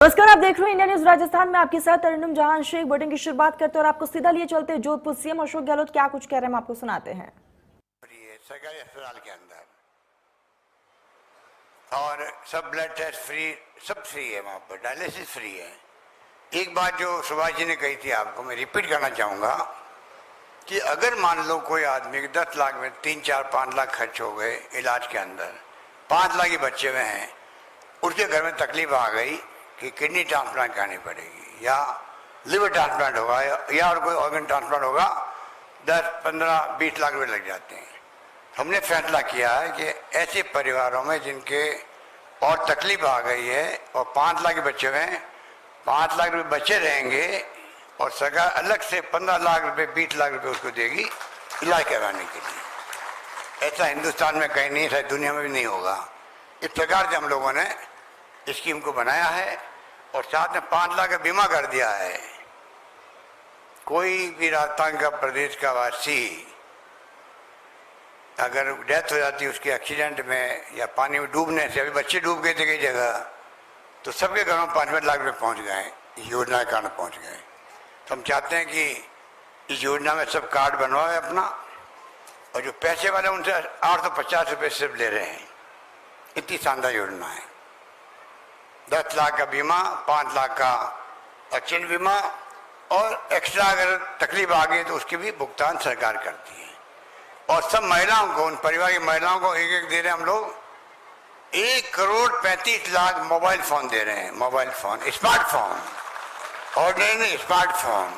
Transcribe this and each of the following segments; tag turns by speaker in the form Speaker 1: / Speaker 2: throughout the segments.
Speaker 1: नमस्कार, आप देख रहे हैं इंडिया न्यूज राजस्थान में। आपके साथ तरन्नुम जहां शेख। बुलेटिन की शुरुआत करते हैं और आपको सीधा लिए चलते हैं जोधपुर। सीएम अशोक गहलोत क्या कुछ कह रहे हैं, हम आपको सुनाते हैं।
Speaker 2: सरकारी अस्पताल के अंदर और सब ब्लड टेस्ट फ्री, सब फ्री है, वहाँ पर डायलिसिस फ्री है। एक बात जो सुभाष जी ने कही थी आपको मैं रिपीट करना चाहूँगा कि अगर मान लो कोई आदमी 10 लाख में 3, 4, 5 लाख खर्च हो गए इलाज के अंदर, 5 लाख ही बचे हुए हैं, उसके घर में तकलीफ आ गई कि किडनी ट्रांसप्लांट करनी पड़ेगी या लिवर ट्रांसप्लांट होगा या और कोई ऑर्गन ट्रांसप्लांट होगा, 10, 15, 20 लाख रुपये लग जाते हैं। हमने फैसला किया है कि ऐसे परिवारों में जिनके और तकलीफ आ गई है और 5 लाख बचे हुए हैं, 5 लाख रुपये बचे रहेंगे और सरकार अलग से 15 लाख रुपये, 20 लाख रुपये उसको देगी इलाज करवाने के लिए। ऐसा हिंदुस्तान में कहीं नहीं, शायद दुनिया में भी नहीं होगा। इस प्रकार से हम लोगों ने स्कीम को बनाया है और साथ में 5 लाख का बीमा कर दिया है। कोई भी राजस्थान का, प्रदेश का वासी अगर डेथ हो जाती है उसके एक्सीडेंट में या पानी में डूबने से, अभी बच्चे डूब गए थे कई जगह, तो सबके घरों में 5 लाख रुपये पहुँच गए, इस योजना के कारण पहुँच गए। तो हम चाहते हैं कि इस योजना में सब कार्ड बनवाए अपना, और जो पैसे वाले उनसे 850 रुपये सिर्फ ले रहे हैं। इतनी शानदार योजना है। 10 लाख का बीमा, 5 लाख का अचल बीमा, और एक्स्ट्रा अगर तकलीफ आ गई तो उसकी भी भुगतान सरकार करती है। और सब महिलाओं को, उन परिवार की महिलाओं को एक दे रहे हैं हम लोग 1,35,00,000 मोबाइल फ़ोन दे रहे हैं। मोबाइल फ़ोन, स्मार्टफोन, ऑर्डिनरी नहीं, स्मार्टफोन,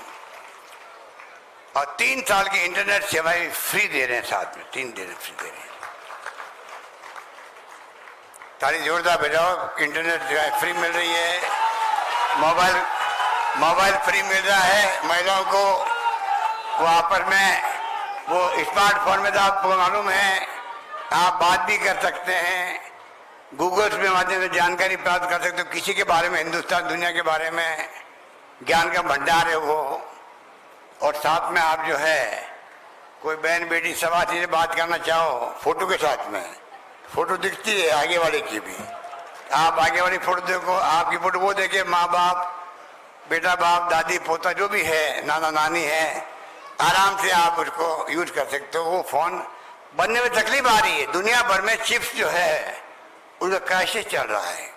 Speaker 2: और 3 साल की इंटरनेट सेवाएं फ्री दे रहे हैं साथ में, 3 दिन फ्री दे रहे हैं। ताली जोरदार बजाओ। इंटरनेट फ्री मिल रही है, मोबाइल फ्री मिल रहा है महिलाओं को। वो आपस में वो स्मार्टफोन में तो आपको मालूम है आप बात भी कर सकते हैं, गूगल के माध्यम से जानकारी प्राप्त कर सकते हो किसी के बारे में, हिंदुस्तान दुनिया के बारे में ज्ञान का भंडार है वो। और साथ में आप जो है कोई बहन बेटी समाज से बात करना चाहो, फोटो के साथ में फोटो दिखती है आगे वाले की भी, आप आगे वाली फोटो देखो, आपकी फोटो वो देखे, माँ बाप, बेटा बाप, दादी पोता जो भी है, नाना नानी है, आराम से आप उसको यूज कर सकते हो। वो फोन बनने में तकलीफ आ रही है, दुनिया भर में चिप्स जो है उसका क्राइसिस चल रहा है,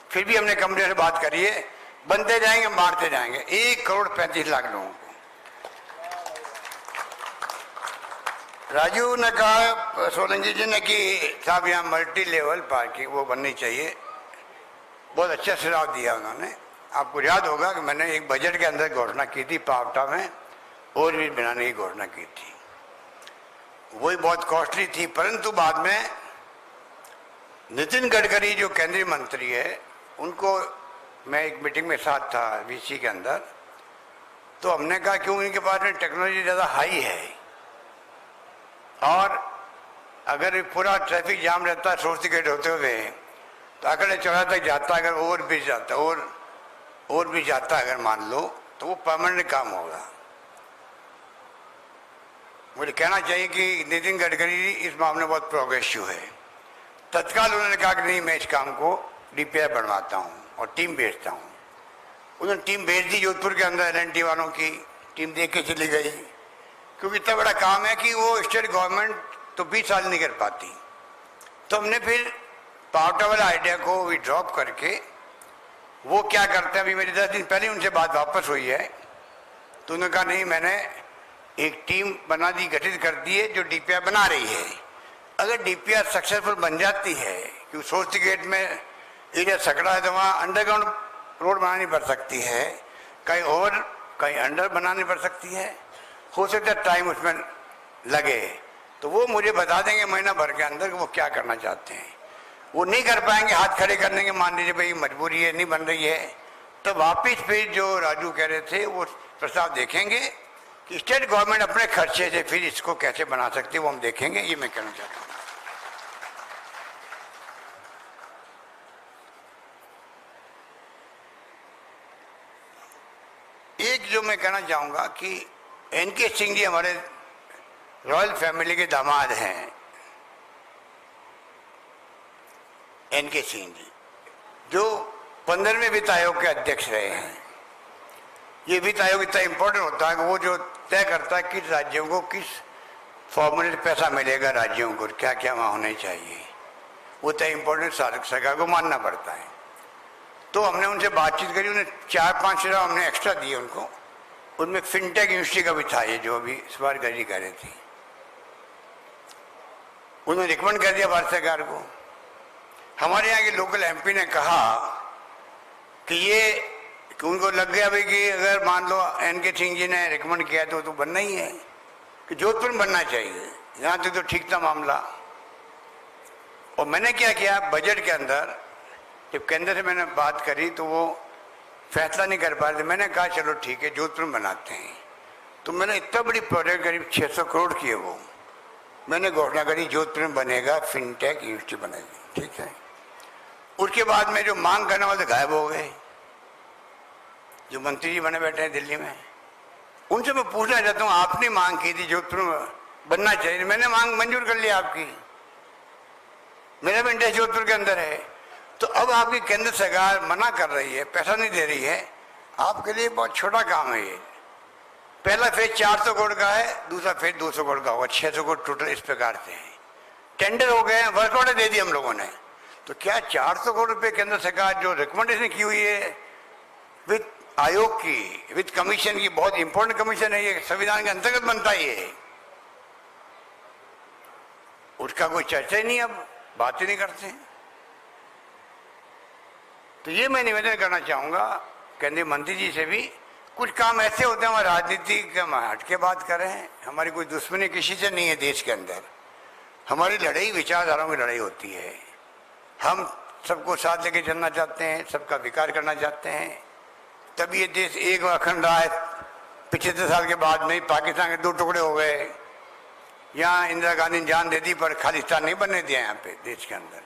Speaker 2: फिर भी हमने कंपनी से बात करी है, बनते जाएंगे, मारते जाएंगे 1,35,00,000 लोगों को। राजू ने कहा, सोलंकी जी ने, कि साहब यहाँ मल्टी लेवल पार्किंग वो बननी चाहिए। बहुत अच्छा सुझाव दिया उन्होंने। आपको याद होगा कि मैंने एक बजट के अंदर घोषणा की थी, पावटा में ओवरब्रिज बनाने की घोषणा की थी। वही बहुत कॉस्टली थी, परंतु बाद में नितिन गडकरी जो केंद्रीय मंत्री है, उनको मैं एक मीटिंग में साथ था वीसी के अंदर, तो हमने कहा कि उनके पास में टेक्नोलॉजी ज़्यादा हाई है और अगर पूरा ट्रैफिक जाम रहता है सोर्स गेट होते हुए तो अगले चौराहे तक जाता, अगर ओवरब्रिज जाता, ओवरब्रिज जाता अगर मान लो, तो वो परमानेंट काम होगा। मुझे कहना चाहिए कि नितिन गडकरी इस मामले में बहुत प्रोग्रेसिव है। तत्काल उन्होंने कहा कि नहीं, मैं इस काम को डीपीआर बनवाता हूँ और टीम भेजता हूँ। उन्होंने टीम भेज दी जोधपुर के अंदर, एलएनटी वालों की टीम देख के चली गई, क्योंकि इतना बड़ा काम है कि वो स्टेट गवर्नमेंट तो 20 साल नहीं कर पाती। तो हमने फिर पावटा वाला आइडिया को विड्रॉप करके वो क्या करते हैं, अभी मेरी 10 दिन पहले उनसे बात वापस हुई है, तो उन्होंने कहा नहीं, मैंने एक टीम बना दी, गठित कर दी है जो डीपीआर बना रही है। अगर डीपीआर सक्सेसफुल बन जाती है कि सोर्स गेट में एरिया सकड़ा है तो वहाँ अंडरग्राउंड रोड बनानी पड़ सकती है, कहीं ओवर कहीं अंडर बनानी पड़ सकती है, हो सकता है टाइम उसमें लगे, तो वो मुझे बता देंगे महीना भर के अंदर कि वो क्या करना चाहते हैं। वो नहीं कर पाएंगे, हाथ खड़े करने के, मान लीजिए भाई मजबूरी है, नहीं बन रही है, तो वापस फिर जो राजू कह रहे थे वो प्रस्ताव देखेंगे कि स्टेट गवर्नमेंट अपने खर्चे से फिर इसको कैसे बना सकती है, वो हम देखेंगे। ये मैं कहना चाहता हूँ। एक जो मैं कहना चाहूँगा कि एनके सिंह जी हमारे रॉयल फैमिली के दामाद हैं, एनके सिंह जी, जो 15वें वित्त आयोग के अध्यक्ष रहे हैं। ये वित्त आयोग इतना इम्पोर्टेंट होता है कि वो जो तय करता है किस राज्यों को किस फॉर्मूले से पैसा मिलेगा, राज्यों को क्या क्या वहाँ होने चाहिए, वो तय इम्पोर्टेंट सरकार को मानना पड़ता है। तो हमने उनसे बातचीत करी, उन्हें 4-5 हजार हमने एक्स्ट्रा दिए उनको। उनमें फिनटेक यूनिवर्सिटी का भी था, ये जो अभी इस बार गरी कर रही थी। उन्होंने रिकमेंड कर दिया भारत सरकार को। हमारे यहाँ के लोकल एमपी ने कहा कि ये कि उनको लग गया भाई कि अगर मान लो एन.के. सिंह जी ने रिकमेंड किया तो बनना ही है कि जोधपुर में बनना चाहिए। यहाँ तक तो ठीक था मामला। और मैंने क्या किया, बजट के अंदर जब केंद्र से मैंने बात करी तो वो फैसला नहीं कर पा रहे थे। मैंने कहा चलो ठीक है जोधपुर में बनाते हैं। तो मैंने इतना बड़ी प्रोजेक्ट करीब 600 करोड़ की है वो, मैंने घोषणा करी जोधपुर में बनेगा, फिनटेक यूनिवर्सिटी बनेगी। ठीक है, उसके बाद में जो मांग करने वाले गायब हो गए। जो मंत्री जी बने बैठे हैं दिल्ली में, उनसे मैं पूछना चाहता हूँ, आपने मांग की थी जोधपुर में बनना चाहिए, मैंने मांग मंजूर कर लिया आपकी, मेरा भी इंटरेस्ट जोधपुर के अंदर है। तो अब आपकी केंद्र सरकार मना कर रही है, पैसा नहीं दे रही है। आपके लिए बहुत छोटा काम है ये। पहला फेज 400 करोड़ का है, दूसरा फेज 200 करोड़ का होगा, 600 करोड़ टोटल इस प्रकार से है। टेंडर हो गए हैं, वर्क ऑर्डर दे दिए हम लोगों ने। तो क्या 400 करोड़ रुपये केंद्र सरकार जो रिकमेंडेशन की हुई है वित्त आयोग की, वित्त कमीशन की, बहुत इंपॉर्टेंट कमीशन है ये, संविधान के अंतर्गत बनता है ये, उसका कोई चर्चा ही नहीं, अब बात ही नहीं करते। तो ये मैं निवेदन करना चाहूंगा केंद्रीय मंत्री जी से भी, कुछ काम ऐसे होते हैं हमारे राजनीति के हट के बात करें। हमारी कोई दुश्मनी किसी से नहीं है देश के अंदर, हमारी लड़ाई विचारधाराओं की लड़ाई होती है। हम सबको साथ लेके चलना चाहते हैं, सबका विकास करना चाहते हैं, तभी ये देश एक अखंड रहा है। 75 साल के बाद में पाकिस्तान के 2 टुकड़े हो गए, यहाँ इंदिरा गांधी ने जान दे दी पर खालिस्तान नहीं बनने दिया यहाँ पे देश के अंदर।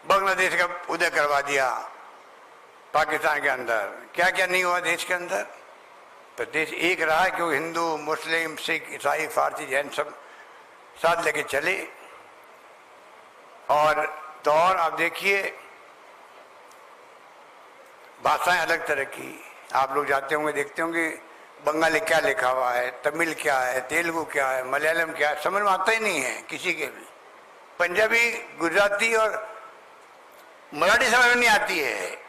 Speaker 2: बांग्लादेश का उदय करवा दिया पाकिस्तान के अंदर, क्या क्या नहीं हुआ देश के अंदर। तो देश एक रहा है क्योंकि हिंदू, मुस्लिम, सिख, ईसाई, फारसी, जैन सब साथ लेके चले। और दौर आप देखिए, भाषाएं अलग तरह की, आप लोग जाते होंगे देखते होंगे बंगाली क्या लिखा हुआ है, तमिल क्या है, तेलुगु क्या है, मलयालम क्या है, समझ में आता ही नहीं है किसी के भी। पंजाबी, गुजराती और मराठी समझ में नहीं आती है।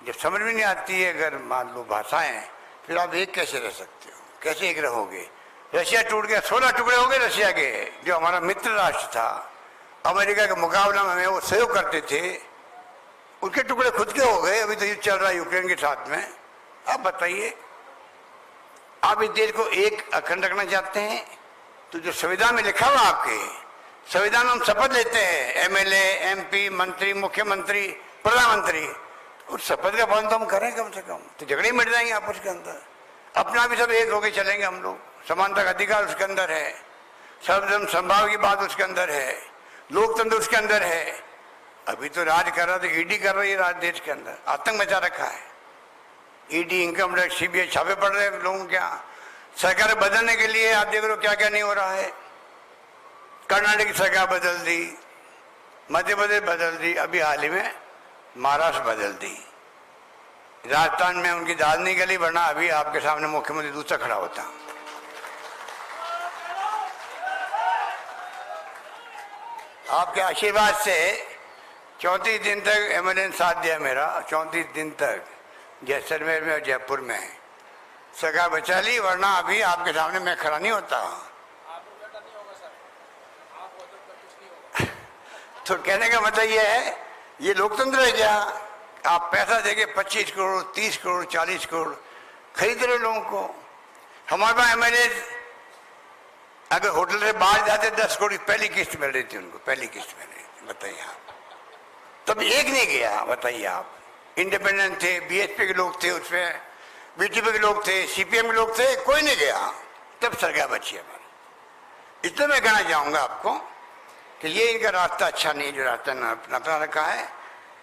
Speaker 2: जब समझ में नहीं आती है अगर मान लो भाषाएं, फिर आप एक कैसे रह सकते हो, कैसे एक रहोगे। रशिया टूट गया, 16 टुकड़े हो गए रशिया के, जो हमारा मित्र राष्ट्र था, अमेरिका के मुकाबला में वो सहयोग करते थे, उनके टुकड़े खुद के हो गए। अभी तो युद्ध चल रहा है यूक्रेन के साथ में। आप बताइए, आप इस देश को एक अखंड रखना चाहते हैं तो जो संविधान में लिखा हुआ, आपके संविधान में हम शपथ लेते हैं, एमएलए, एमपी, मंत्री, मुख्यमंत्री, प्रधानमंत्री, उस शपथ का पालन तो हम करें कम से कम। तो झगड़े मिट जाएंगे आपस के अंदर, अपना भी सब एक होकर चलेंगे हम लोग। समानता का अधिकार उसके अंदर है, सर्वधर्म संभाव की बात उसके अंदर है, लोकतंत्र उसके अंदर है। अभी तो राज कर रहा था, ईडी कर रही है राज देश के अंदर, आतंक मचा रखा है। ईडी, इनकम टैक्स, सीबीआई छापे पड़ रहे हैं लोगों के यहाँ। सरकार बदलने के लिए आप देख रहे हो क्या क्या नहीं हो रहा है। कर्नाटक की सरकार बदल दी, मध्य प्रदेश बदल दी, अभी हाल ही में महाराष्ट्र बदल दी। राजस्थान में उनकी दाल नहीं गली, वरना अभी आपके सामने मुख्यमंत्री दूसरा खड़ा होता। आपके आशीर्वाद से 34 दिन तक एमएलए ने साथ दिया मेरा, 34 दिन तक जैसलमेर में और जयपुर में सरकार बचा ली, वरना अभी आपके सामने मैं खड़ा नहीं होता। तो कहने का मतलब ये है, ये लोकतंत्र है क्या? आप पैसा देके 25 करोड़, 30 करोड़, 40 करोड़ खरीद रहे लोगों को। हमारे पास एमएलए अगर होटल से बाहर जाते 10 करोड़ की पहली किस्त मिल रही थी उनको, पहली किस्त मिल रही थी। बताइए आप, तब एक नहीं गया। बताइए आप, इंडिपेंडेंट थे, बीएसपी के लोग थे, उसमें बीटीपी के लोग थे, सीपीएम के लोग थे, कोई नहीं गया, तब सरकार बची हमारी। इसलिए मैं कहना चाहूँगा आपको कि ये इनका रास्ता अच्छा नहीं, जो रास्ता अपना रखा है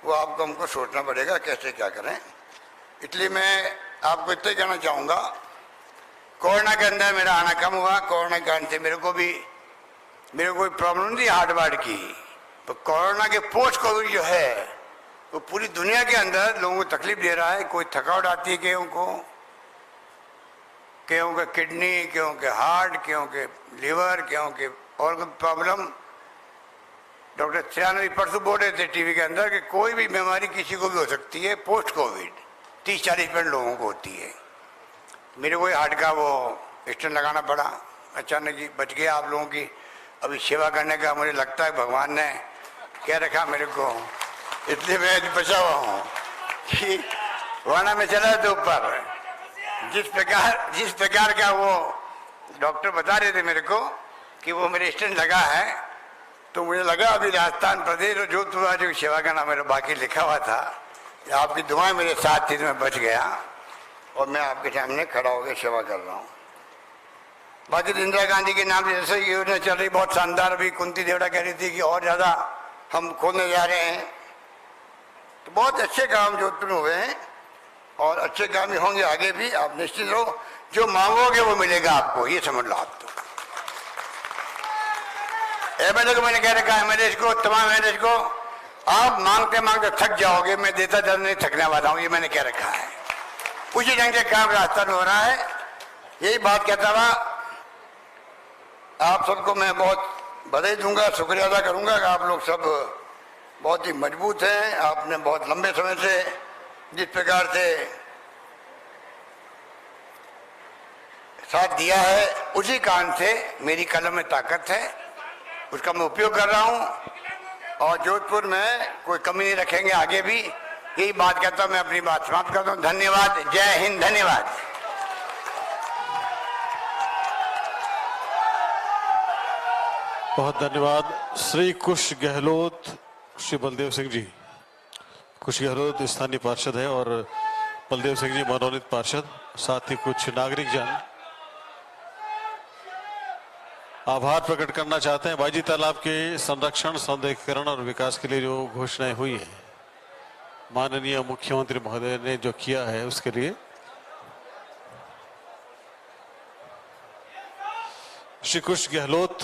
Speaker 2: वो आपको हमको सोचना पड़ेगा कैसे क्या करें। इसलिए मैं आपको इतना ही कहना चाहूँगा, कोरोना के अंदर मेरा आना कम हुआ। कोरोना के कारण से मेरे को कोई प्रॉब्लम नहीं थी हार्ट वार्ट की, तो कोरोना के पोस्ट कोविड जो है वो पूरी दुनिया के अंदर लोगों को तकलीफ दे रहा है। कोई थकावट आती है गेहूं को, गेहूं के किडनी, गेहूं के हार्ट, गेहूं के लीवर, गेहूं के ऑर्गन प्रॉब्लम। डॉक्टर सियानवी परसों बोल रहे थे टीवी के अंदर कि कोई भी बीमारी किसी को भी हो सकती है पोस्ट कोविड, 30-40% लोगों को होती है। मेरे को हार्ट का वो स्टेंट लगाना पड़ा, अचानक ही बच गया आप लोगों की अभी सेवा करने का। मुझे लगता है भगवान ने क्या रखा मेरे को, इसलिए मैं बचा हुआ हूँ कि वरना में चला तो ऊपर। जिस प्रकार का वो डॉक्टर बता रहे थे मेरे को कि वो मेरे स्टेंट लगा है, तो मुझे लगा अभी राजस्थान प्रदेश और जोधपुर राज्य की सेवा का नाम मेरा बाकी लिखा हुआ था। आपकी दुआएं मेरे साथ थी तो मैं बच गया और मैं आपके सामने खड़ा होकर सेवा कर रहा हूँ। बाकी तो इंदिरा गांधी के नाम से जैसे योजना चल रही बहुत शानदार, अभी कुंती देवड़ा कह रही थी कि और ज़्यादा हम खोलने जा रहे हैं। तो बहुत अच्छे काम जोधपुर में हुए हैं और अच्छे काम ही होंगे आगे भी। आप निश्चित रहो, जो मांगोगे वो मिलेगा आपको, ये समझ लो आप। तो एमएलए को मैंने कह रखा है, एमएलए को, तमाम एमएलए को, आप मांगते मांगते थक जाओगे, मैं देता जल्द नहीं थकने वाला हूँ, ये मैंने कह रखा है। उसी ढंग से काम राजस्थान में हो रहा है। यही बात कहता हुआ आप सबको मैं बहुत बधाई दूंगा, शुक्रिया अदा करूंगा कि आप लोग सब बहुत ही मजबूत हैं। आपने बहुत लंबे समय से जिस प्रकार से साथ दिया है, उसी कारण से मेरी कलम में ताकत है, उसका मैं उपयोग कर रहा हूं और जोधपुर में कोई कमी नहीं रखेंगे आगे भी। यही बात कहता हूं, मैं अपनी बात समाप्त करता हूं। धन्यवाद, जय हिंद, धन्यवाद।
Speaker 3: बहुत धन्यवाद श्री कुश गहलोत, श्री बलदेव सिंह जी। कुश गहलोत स्थानीय पार्षद है और बलदेव सिंह जी मनोनीत पार्षद, साथ ही कुछ नागरिक जन आभार प्रकट करना चाहते हैं बायजी तालाब के संरक्षण, सौंदर्यीकरण और विकास के लिए जो घोषणाएं हुई हैं माननीय मुख्यमंत्री महोदय ने जो किया है उसके लिए। श्री कुश गहलोत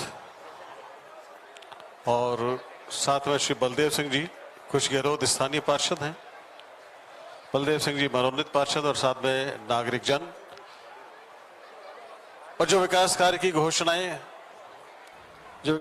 Speaker 3: और साथ में श्री बलदेव सिंह जी। कुश गहलोत स्थानीय पार्षद हैं, बलदेव सिंह जी मनोनीत पार्षद और साथ में नागरिक जन। और जो विकास कार्य की घोषणाएं जो